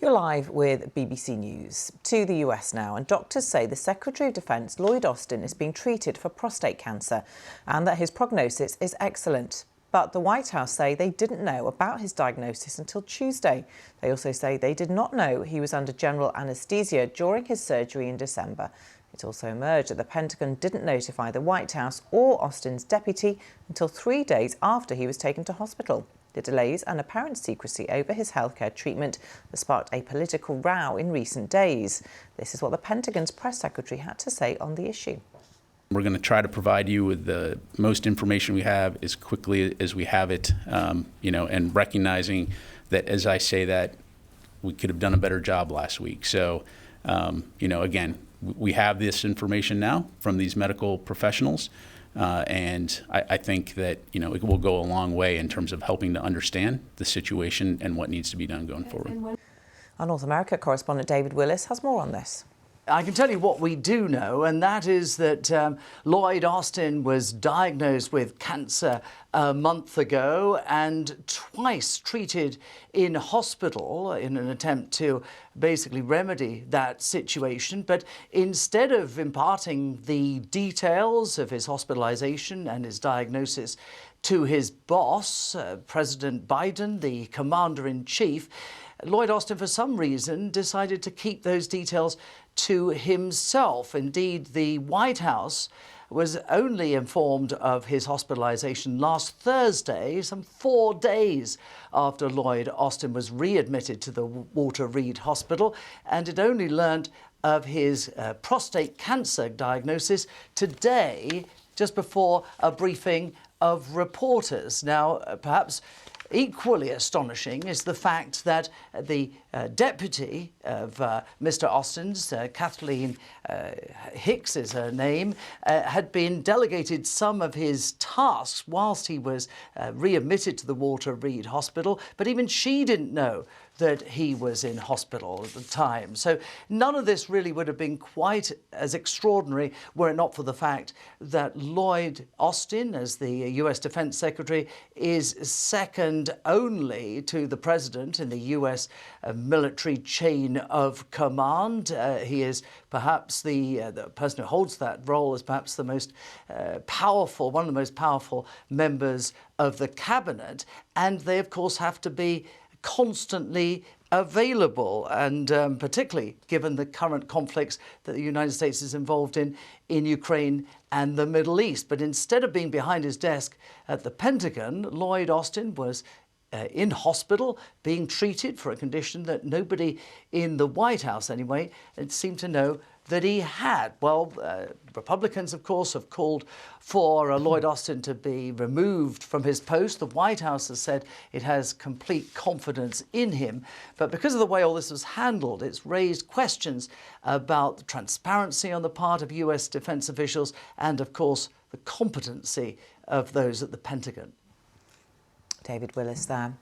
You're live with BBC News. To the US now, and doctors say the Secretary of Defence, Lloyd Austin, is being treated for prostate cancer and that his prognosis is excellent. But the White House say they didn't know about his diagnosis until Tuesday. They also say they did not know he was under general anaesthesia during his surgery in December. It also emerged that the Pentagon didn't notify the White House or Austin's deputy until 3 days after he was taken to hospital. The delays and apparent secrecy over his healthcare treatment has sparked a political row in recent days. This is what the Pentagon's press secretary had to say on the issue. We're going to try to provide you with the most information we have as quickly as we have it, and recognizing that as I say that, we could have done a better job last week. So, again, we have this information now from these medical professionals. And I think that, it will go a long way in terms of helping to understand the situation and what needs to be done going forward. Our North America correspondent David Willis has more on this. I can tell you what we do know, and that is that Lloyd Austin was diagnosed with cancer a month ago and twice treated in hospital in an attempt to basically remedy that situation. But instead of imparting the details of his hospitalization and his diagnosis to his boss, President Biden, the commander-in-chief, Lloyd Austin, for some reason, decided to keep those details to himself. Indeed, the White House was only informed of his hospitalization last Thursday, some 4 days after Lloyd Austin was readmitted to the Walter Reed Hospital, and it only learned of his prostate cancer diagnosis today, just before a briefing of reporters. Now, perhaps equally astonishing is the fact that the deputy of Mr. Austin's, Kathleen Hicks is her name, had been delegated some of his tasks whilst he was readmitted to the Walter Reed Hospital, but even she didn't know that he was in hospital at the time. So none of this really would have been quite as extraordinary were it not for the fact that Lloyd Austin, as the US Defense Secretary, is second only to the president in the US military chain of command. He is perhaps the person who holds that role is perhaps the most powerful, one of the most powerful members of the cabinet. And they, of course, have to be constantly available, and particularly given the current conflicts that the United States is involved in Ukraine and the Middle East. But instead of being behind his desk at the Pentagon, Lloyd Austin was in hospital being treated for a condition that nobody in the White House, anyway, seemed to know that he had. Well, Republicans, of course, have called for Lloyd Austin to be removed from his post. The White House has said it has complete confidence in him. But because of the way all this was handled, it's raised questions about the transparency on the part of US defense officials and, of course, the competency of those at the Pentagon. David Willis there.